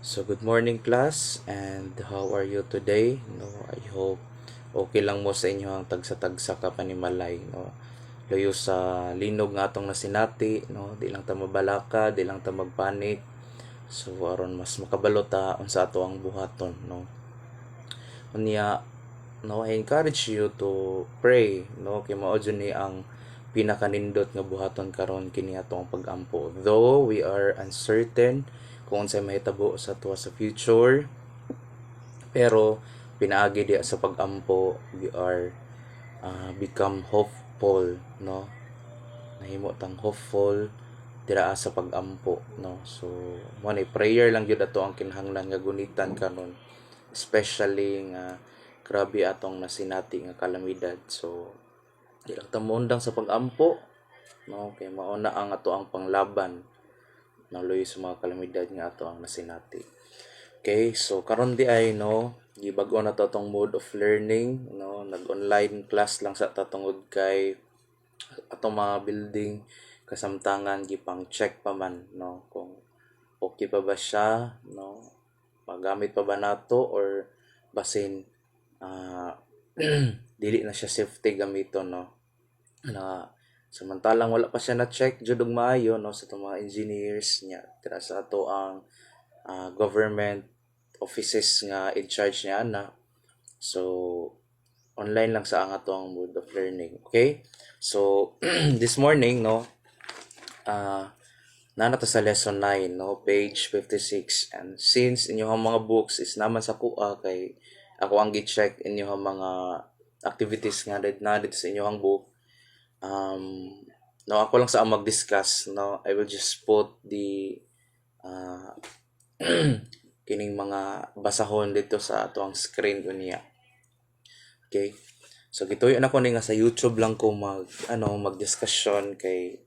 So good morning class, and how are you today? I hope okay lang mo sa inyo ang tagsa-tagsa ka panimalay, Layo sa linog nga atong nasinati, Di lang ta mabalaka, di lang ta magpanik. So aron mas makabalo ta unsa ato ang buhaton, Unya, I encourage you to pray, kay mao jud ni ang pinakanindot nga buhaton karon kini atong pag-ampo. Though we are uncertain kung unsay mahitabo sa tuwa sa future, pero pinaagi diya sa pag-ampo, we are become hopeful, Nahimo tang hopeful dira sa pag-ampo, So mo ni prayer lang gyud ato ang kinahanglan nga gunitan karon, especially nga grabe atong nasinati nga kalamidad. So di lang ta moundang sa pag-ampo, kay mao na ang ato ang panglaban luyo sa mga kalamidad nga ato ang nasinati. Okay, so karon di ay gibag-o na to tong mode of learning, nag-online class lang sa tatungod kay atong mga building kasamtangan gipang check pa man, kung okay pa ba siya, magamit pa ba nato or basin dili na siya safety gamiton, na samantalang wala pa siya na check jud og maayo, sa itong mga engineers niya tira sa ato ang government offices nga in charge niya na. So online lang sa ang ato ang mode of learning. Okay, so this morning, nana sa lesson 9, page 56, and since inyong mga books is naman sa kuha, kay ako ang gi-check inyong mga activities nga na dito sa inyong book. Ako lang sa mag-discuss, I will just put the kining mga basahon dito sa ato ang screen unya. Okay, so gituyo na ko ni nga sa YouTube lang ko mag-discussion, kay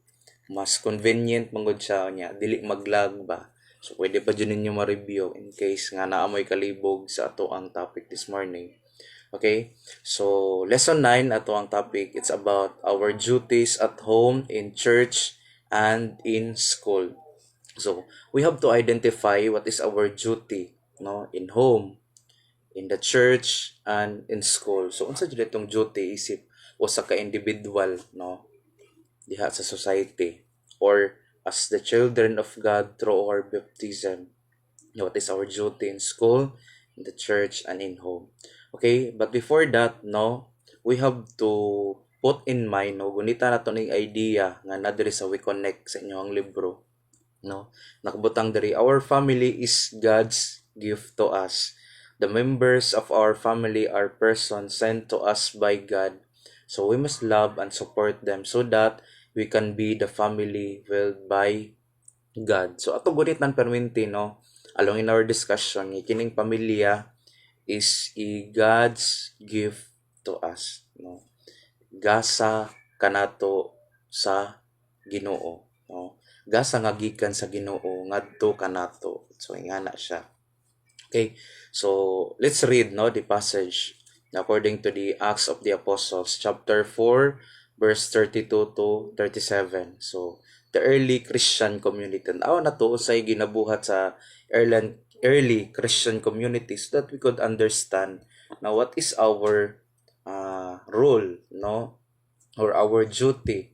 mas convenient mangod siya niya, dili mag-lag ba. So pwede pa dyan ninyo ma-review in case nga naamoy kalibog sa ato ang topic this morning. Okay, so lesson 9 ato ang topic, it's about our duties at home, in church, and in school. So we have to identify what is our duty, in home, in the church, and in school. So unsa jud itong duty isip usa ka individual, diha sa society, or as the children of God through our baptism. What is our duty in school, in the church, and in home. Okay, but before that, we have to put in mind, gunita na to ning idea nga na diri sa We Connect sa inyong libro, nakabutang diri, our family is God's gift to us. The members of our family are persons sent to us by God. So we must love and support them so that we can be the family willed by God. So ato gunit nan perminti, along in our discussion, kining pamilya is God's gift to us, gasa kanato sa Ginoo, gasa nga gikan sa Ginoo ngadto kanato. So ingana siya. Okay, so let's read the passage according to the Acts of the Apostles, chapter 4, verse 32 to 37. So the early Christian community, na to usay ginabuhat sa early Christian community, so that we could understand now what is our role, or our duty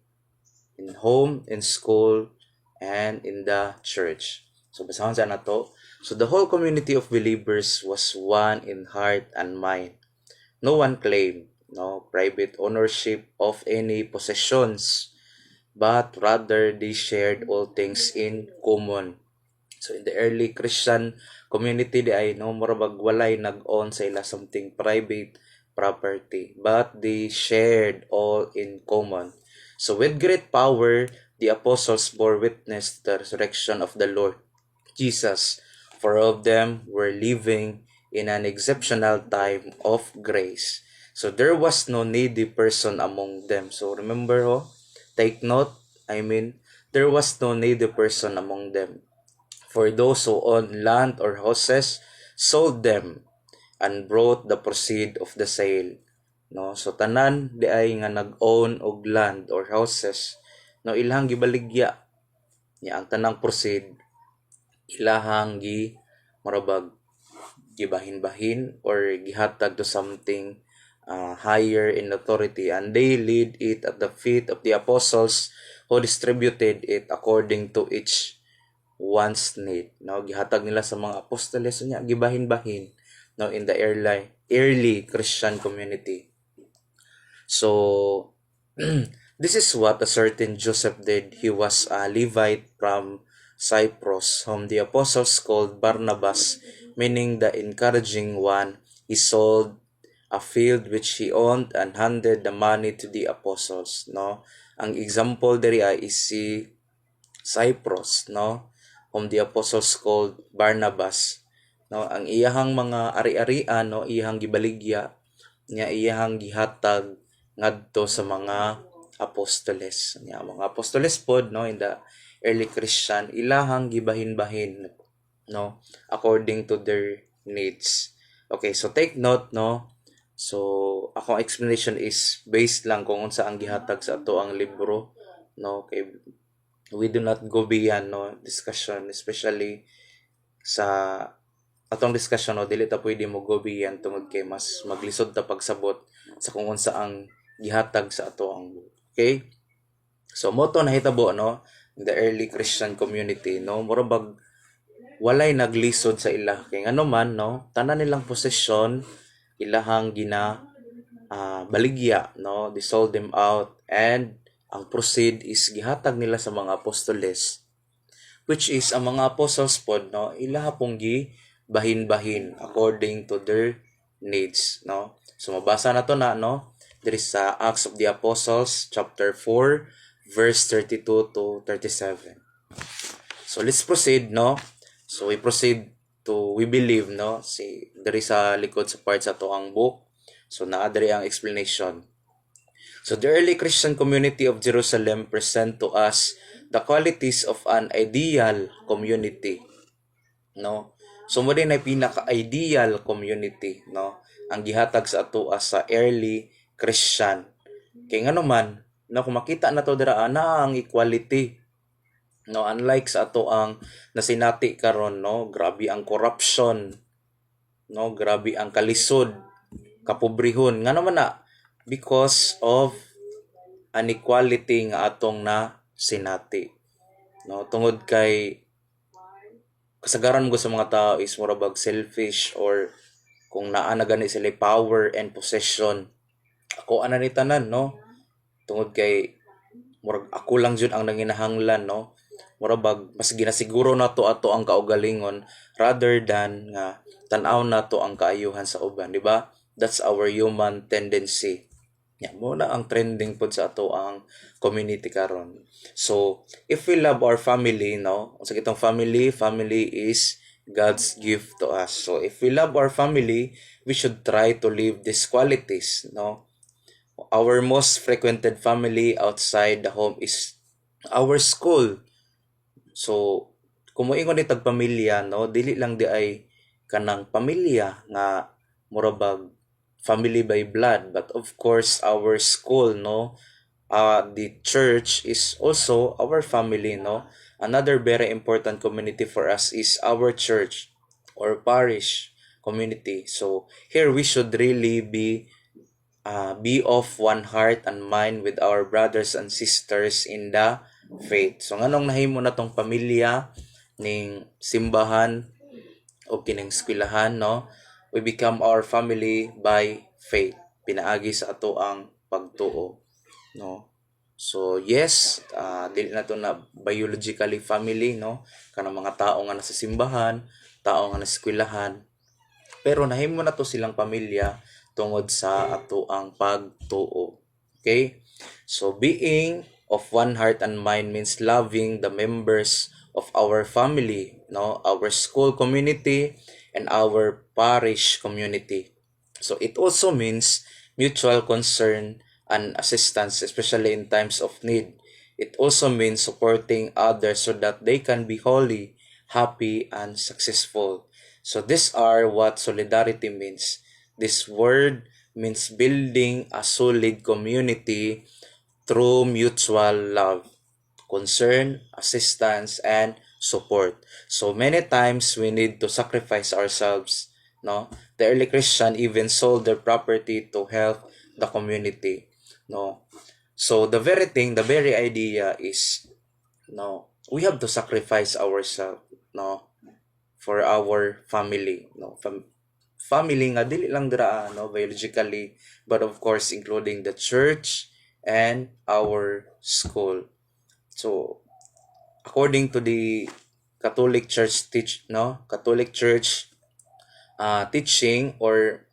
in home, in school, and in the church. So basahon sa nato. So the whole community of believers was one in heart and mind. No one claimed private ownership of any possessions, but rather they shared all things in common. So in the early Christian community, di ay murabag walay nag-own sa ila something private property, but they shared all in common. So with great power, the apostles bore witness to the resurrection of the Lord Jesus, for all of them were living in an exceptional time of grace. So there was no needy person among them. So remember, take note, there was no needy person among them. For those who owned land or houses sold them and brought the proceed of the sale. So tanan di ay nga nag-own og land or houses, ilahang gibaligya niya ang tanang proceed, ilahang gi marabag gibahin-bahin or gihatag to something higher in authority, and they laid it at the feet of the apostles who distributed it according to each one's need. No, gihatag nila sa mga apostoles niya, gibahin-bahin, no, in the early Christian community. So this is what a certain Joseph did. He was a Levite from Cyprus, whom the apostles called Barnabas, meaning the encouraging one. He sold a field which he owned and handed the money to the apostles. No, ang example diri ay is si Cyprus, no, whom the apostles called Barnabas. No, ang iyahang mga ari-arian, no, iyahang gibaligya niya, iyahang gihatag ngadto sa mga apostoles. Nya mga apostoles pod, no, in the early Christian, ilahang gibahin-bahin, no, according to their needs. Okay, so take note, no. So akong explanation is based lang kung unsa ang gihatag sa ato ang libro, no, kay we do not go beyond, no, discussion, especially sa atong discussion, no, dili ta pwede mo go beyond tungod kay mas maglisod ta pagsabot sa kung unsa ang gihatag sa ato ang book. Okay, so moto nahitabo, no, in the early Christian community, no, murabag walay naglisod sa ila kay ngano man, no, tanan nilang posesyon ilahang baligya, no, they sold them out, and ang proceed is gihatag nila sa mga apostoles, which is ang mga apostles pod, no, ilaha pong bahin-bahin according to their needs, no. So mabasa na to na, no, there is sa Acts of the Apostles chapter 4 verse 32 to 37. So let's proceed, no. So we proceed to we believe, no, si there is sa likod sa part sa to ang book. So naa diri ang explanation. So the early Christian community of Jerusalem present to us the qualities of an ideal community, no. So mo din ay pinaka-ideal community, no, ang gihatag sa ato sa early Christian. Kay ngano man, no, kung makita na to dira ana ang equality, no, unlike sa ato ang nasinati karon, no, grabe ang corruption, no, grabe ang kalisod, kapobrehon, ngano man na, because of inequality nga atong na sinati, no, tungod kay kasagaran mo sa mga tao is murabag selfish, or kung naa na gani sila power and possession, ako ana ni tanan, no, tungod kay murag ako lang jud ang nanginahanglan, no, murabag mas ginasiguro na to ato ang kaugalingon rather than nga tan-aw na to ang kaayuhan sa uban, di ba? That's our human tendency. Yeah, mo na ang trending pod sa ato ang community karon. So, if we love our family, no, sa kitong family is God's gift to us. So, if we love our family, we should try to live these qualities, no. Our most frequented family outside the home is our school. So, kung moingon ni tag pamilya, no, dili lang di ay kanang pamilya nga murabag family by blood, but of course our school, no, the church is also our family, no. Another very important community for us is our church or parish community. So here we should really be of one heart and mind with our brothers and sisters in the faith. So nganong nahimo na tong pamilya ning simbahan o kining eskwelahan, no, we become our family by faith, pinaagi sa ato ang pagtuo, no. So yes, dili na to na biologically family, no, kanang mga tao nga nasa simbahan, tao nga nasa eskwelahan, pero nahimo na to silang pamilya tungod sa ato ang pagtuo. Okay, so being of one heart and mind means loving the members of our family, no, our school community and our parish community. So it also means mutual concern and assistance, especially in times of need. It also means supporting others so that they can be holy, happy, and successful. So these are what solidarity means. This word means building a solid community through mutual love, concern, assistance, and support. So many times we need to sacrifice ourselves, no? The early Christian even sold their property to help the community, no? So the very thing, the very idea is, no, we have to sacrifice ourselves, no, for our family, no, family nga dili lang dira, no, biologically, but of course including the church and our school. So according to the Catholic Church Catholic Church teaching, or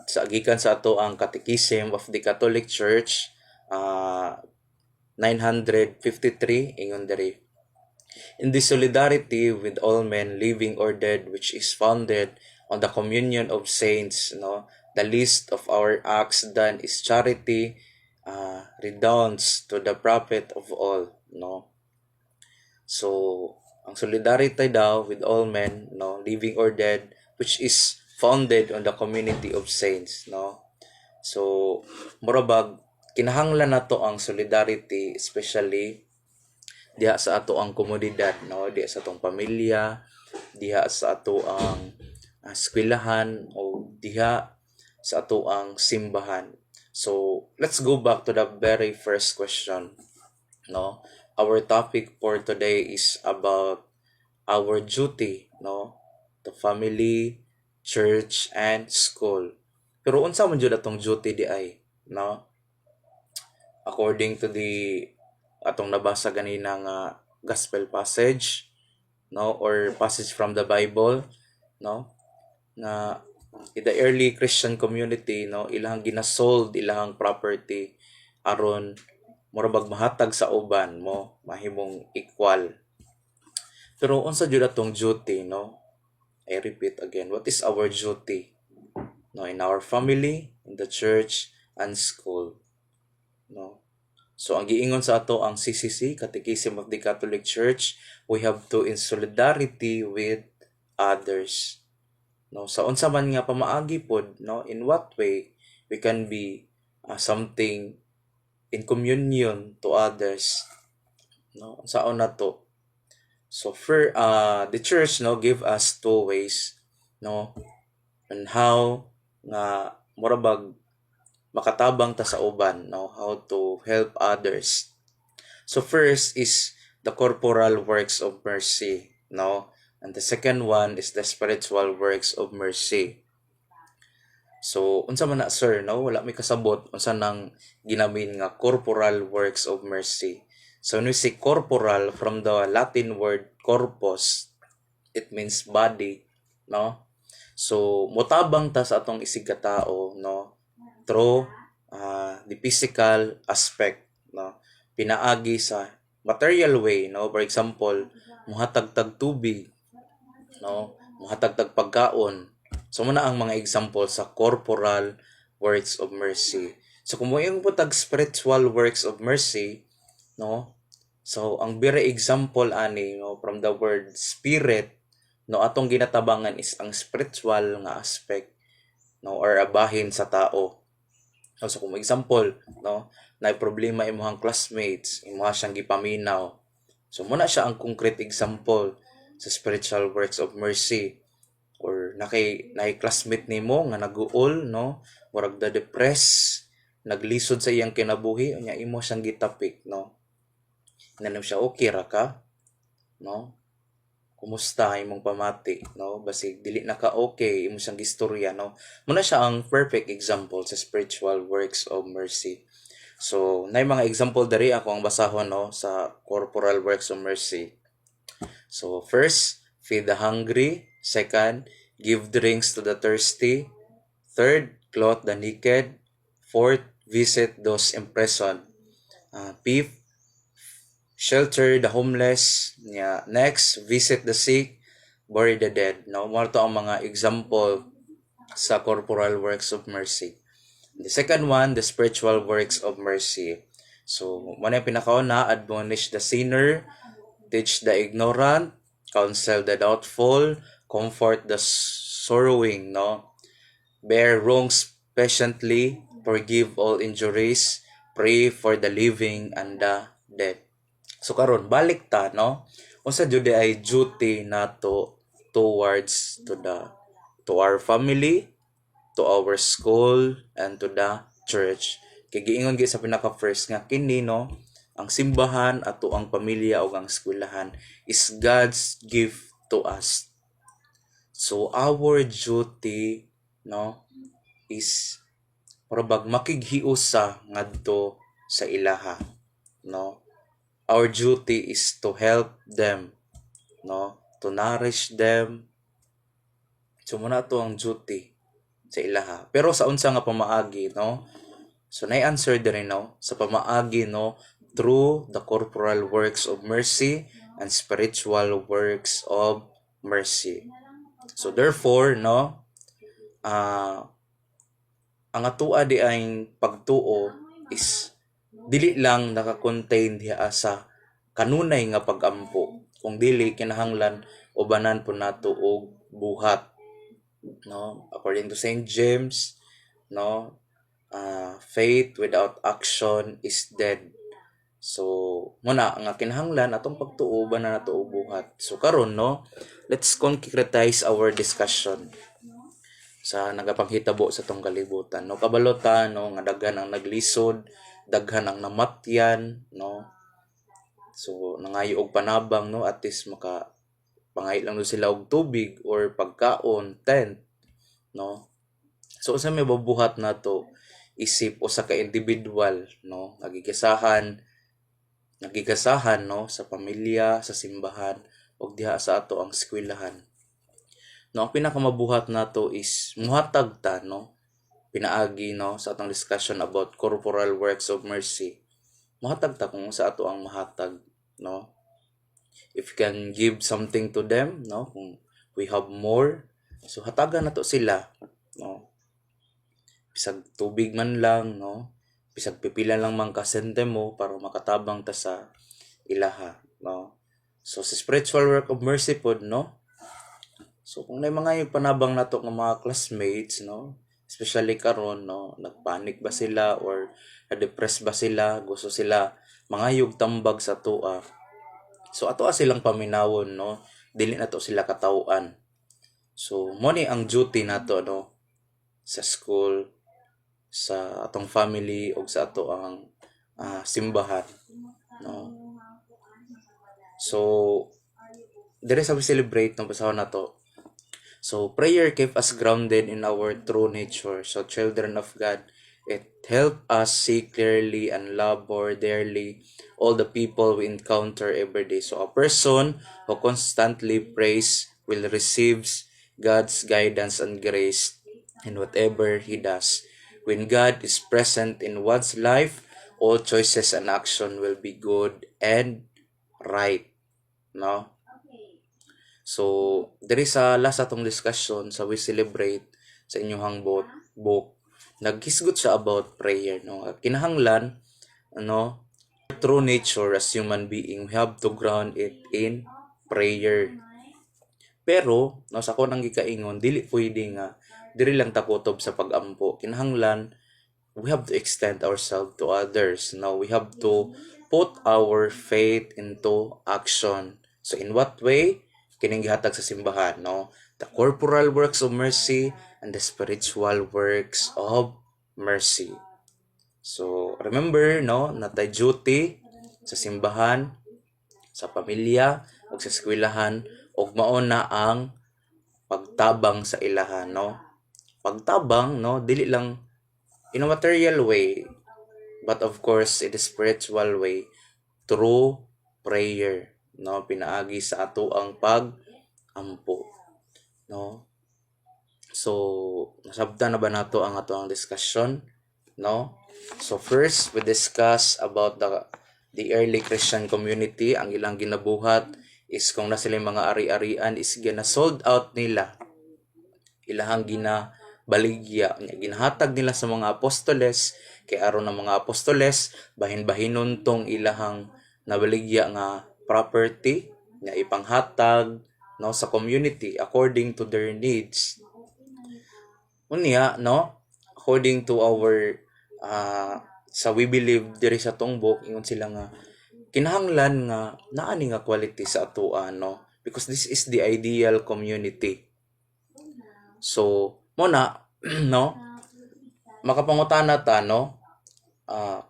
sa gikan sa ato ang Catechism of the Catholic Church, 953 ingon diri, in the solidarity with all men, living or dead, which is founded on the communion of saints, the least of our acts done is charity, redounds to the prophet of all, So ang solidarity daw with all men, living or dead, which is founded on the community of saints, So murabag kinahanglan nato ang solidarity, especially diha sa ato ang komunidad, diha sa atong pamilya, diha sa ato ang eskwelahan, o diha sa ato ang simbahan. So let's go back to the very first question, Our topic for today is about our duty, the family, church, and school. Pero unsa man jud atong duty di ay, according to the atong nabasa ganina nga gospel passage, or passage from the Bible, na in the early Christian community, ilang ginasold ilang property aron murabag mahatag sa uban mo, mahimong equal. Pero unsa jud atong duty, I repeat again, what is our duty, in our family, in the church, and school, So ang giingon sa ato ang CCC, Catechism of the Catholic Church, we have to in solidarity with others. Sa unsa man nga pamaagi pod, in what way we can be something in communion to others, saon na to. So for the church give us two ways, on how nga murabag makatabang ta sa uban, how to help others. So first is the corporal works of mercy, and the second one is the spiritual works of mercy. So unsa man na sir, wala may kasabot unsa nang ginamin nga corporal works of mercy. So when we say corporal, from the Latin word corpus, it means body, So motabang ta sa atong isig ka tao, through the physical aspect, pinaagi sa material way, for example, muhatag-tag tubig, muhatag-tag pagkaon. So muna ang mga example sa corporal works of mercy. So kung mo yung putag spiritual works of mercy, so ang very example ani, from the word spirit, atong ginatabangan is ang spiritual nga aspect, or abahin sa tao. So kung example, na problema imong classmates, imuha siyang gipaminaw. So muna siya ang concrete example sa spiritual works of mercy. Or nakay classmate nimo nga naguol, murag da depress, naglisod sa iyang kinabuhi, unya imo siyang gitapik, Nanam siya, okay ra ka? Kumusta imong pamati, basig dili na ka okay, imo siyang gistorya, muna siya ang perfect example sa spiritual works of mercy. So nay mga example diri ako ang basahon, sa corporal works of mercy. So first, feed the hungry. Second, give drinks to the thirsty. Third, clothe the naked. Fourth, visit those imprisoned. Fifth, shelter the homeless. Next, visit the sick, bury the dead. Mo to ang mga example sa corporal works of mercy. The second one, the spiritual works of mercy. So, muna yung pinakauna, admonish the sinner, teach the ignorant, counsel the doubtful, comfort the sorrowing, bear wrongs patiently, forgive all injuries, pray for the living and the dead. So karon balik ta, unsa jud ay duty nato towards to our family, to our school, and to the church. Kay giingon gyud sa pinaka first nga kini no, ang simbahan ato ang pamilya o ang eskwelahan is God's gift to us. So our duty no is probag makighiusa ngadto sa ilaha no. Our duty is to help them no, to nourish them. So muna to ang duty sa ilaha. Pero sa unsa nga pamaagi no, so na-answer din no sa pamaagi no through the corporal works of mercy and spiritual works of mercy. So therefore no, ang atua di ay pagtuo is dili lang naka-contain diha sa kanunay nga pagampo, kung dili kinahanglan ubanan po nato og buhat no, according to Saint James no, faith without action is dead. So muna nga kinahanglan atong pagtuo ba na nato og buhat. So karon no, let's concretize our discussion sa nagapanghitabo sa tong kalibutan no. Kabalotan no nga daghan ang naglisod, daghan ang namatyan no. So nangayo og panabang no, at least maka pangay lang sila og tubig or pagkaon, tent no. So unsa may babuhat nato isip o sa ka individual no, nagigasahan no sa pamilya, sa simbahan ug diha sa ato ang eskwelahan. No, ang pinakamabuhat nato is muhatag ta no, pinaagi no sa atong discussion about corporal works of mercy. Muhatag ta kung sa ato ang mahatag no. If you can give something to them no, kung we have more, so hatagan nato sila no. Bisag tubig man lang no, bisag pipila lang man ka sentimo para makatabang ta sa ilaha no. So sa spiritual work of mercy pod no, so kung may mga panabang nato ng mga classmates no, especially karon no, nagpanik ba sila or na-depress ba sila, gusto sila mangayog tambag sa tua. So ato silang paminawon no, dili nato sila katawuan. So mo ni ang duty nato no sa school, sa atong family ug sa ato ang simbahan no. So dire sa celebrate no basahon nato. So prayer keep us grounded in our true nature. So children of God, it help us see clearly and love more dearly all the people we encounter every day. So a person who constantly prays will receive God's guidance and grace in whatever he does. When God is present in one's life, all choices and action will be good and right. No? So, diri sa last atong discussion sa we celebrate sa inyong book, naghisgot siya about prayer no. Kinahanglan ano, true nature as human being, we have to ground it in prayer. Pero no sa ko nang gikaingon dili pwede nga diri lang takutob sa pagampo. Kinahanglan we have to extend ourselves to others. Now we have to put our faith into action. So in what way? Kining gihatag sa simbahan no, the corporal works of mercy and the spiritual works of mercy. So remember no, natay duty sa simbahan, sa pamilya ug sa eskwelahan ug mao na ang pagtabang sa ilaha no. Pagtabang no dili lang in a material way, but of course in a spiritual way through prayer no, pinaagi sa ato ang pag-ampo no. So nasabtan na ba nato ang ato ang discussion no. So first we discuss about the early Christian community. Ang ilang ginabuhat is kung na sila mga ari-arian is gina-sold out nila, ilahang ginabaligya, ginahatag nila sa mga apostoles, kay aron ng mga apostoles bahin-bahinon tong ilahang nabaligya nga property nga ipanghatag no sa community according to their needs. Unya no, according to our sa we believe diri sa tong book, ingon sila nga kinahanglan nga naa ni nga quality sa atoa, no, because this is the ideal community. So mo na no, makapangutana ta, no,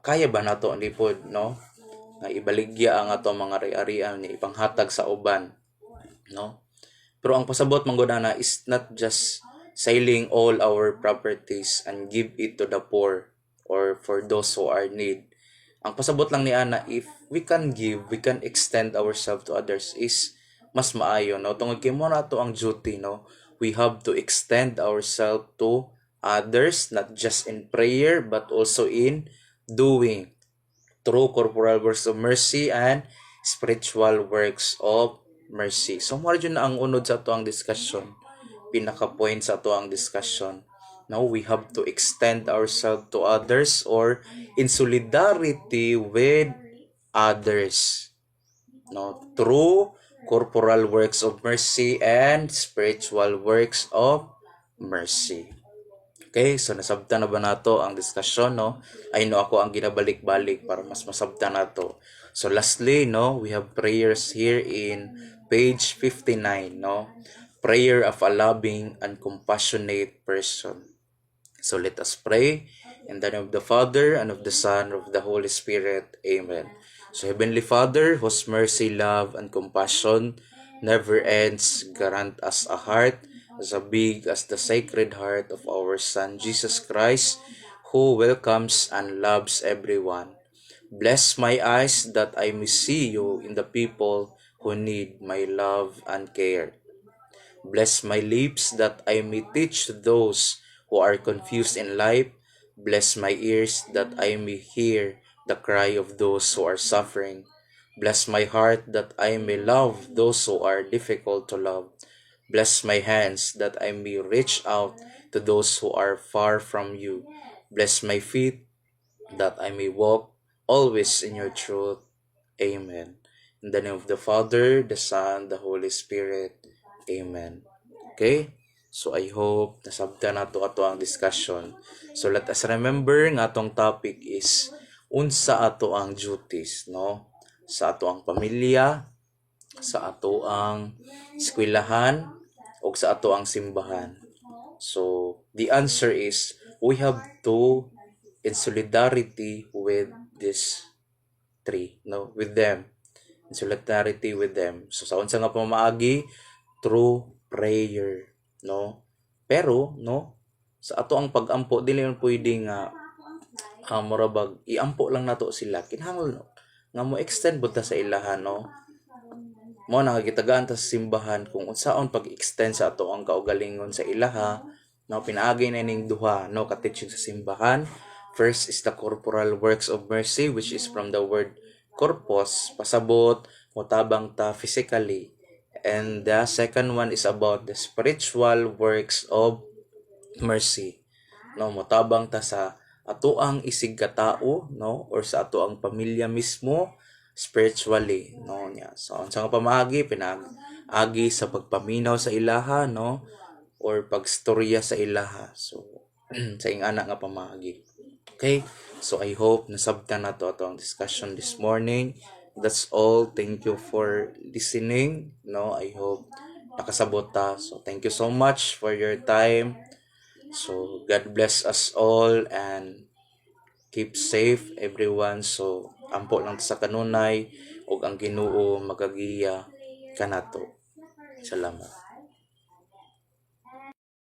kaya ba nato ni pod, no, nga ibaligya ang ato mga ari-arian ni ipanghatag sa uban, no. Pero ang pasabot mangguna na is not just selling all our properties and give it to the poor or for those who are need. Ang pasabot lang ni ana, if we can give, we can extend ourselves to others, is mas maayo, no, tungod kay mo na to ang duty, no. We have to extend ourselves to others, not just in prayer but also in doing, through corporal works of mercy and spiritual works of mercy. So mo na ang unod sa ato ang discussion, pinaka point sa ato ang discussion. Now we have to extend ourselves to others or in solidarity with others, no, through corporal works of mercy and spiritual works of mercy. Okay, so nasabtan na ba nato ang discussion, no? I know ako ang ginabalik-balik para mas masabtan nato. So lastly, no, we have prayers here in page 59, no? Prayer of a loving and compassionate person. So let us pray in the name of the Father and of the Son and of the Holy Spirit. Amen. So Heavenly Father, whose mercy, love, and compassion never ends, grant us a heart as big as the sacred heart of our Son Jesus Christ, who welcomes and loves everyone. Bless my eyes that I may see you in the people who need my love and care. Bless my lips that I may teach those who are confused in life. Bless my ears that I may hear the cry of those who are suffering. Bless my heart that I may love those who are difficult to love. Bless my hands that I may reach out to those who are far from you. Bless my feet that I may walk always in your truth. Amen. In the name of the Father, the Son, the Holy Spirit. Amen. Okay? So I hope nasabtan nato ato ang discussion. So let us remember nga atong topic is unsa ato ang duties, no? Sa ato ang pamilya, sa ato ang eskwelahan, o sa ato ang simbahan. So the answer is we have to in solidarity with this three, no, with them, in solidarity with them. So sa unsa nga pamaagi, through prayer, no, pero no, sa ato ang pag-ampo dili man pwede nga murabag iampo lang nato sila, kinahanglan nga mo extend buta sa ilahan, no, mo nakagitagaan ta sa simbahan kung unsaon pag-extend sa ato ang kaugalingon sa ilaha, no, pinaagi na ning duha, no, ka-teaching sa simbahan. First is the corporal works of mercy, which is from the word corpus, pasabot, mutabang ta physically. And the second one is about the spiritual works of mercy. No, mutabang ta sa ato ang isig katao, no, or sa ato ang pamilya mismo spiritually, no, niya. So unsa nga pamaagi pinag-agi sa pagpaminaw sa ilaha, no, or pagstorya sa ilaha. So sa ingana nga pamaagi. Okay? So I hope nasabtan na to ang discussion this morning. That's all. Thank you for listening. No, I hope nakasabot ta. So thank you so much for your time. So God bless us all and keep safe everyone. So ampo lang sa kanunay ug ang Ginoo magagiya kanato. Salamat.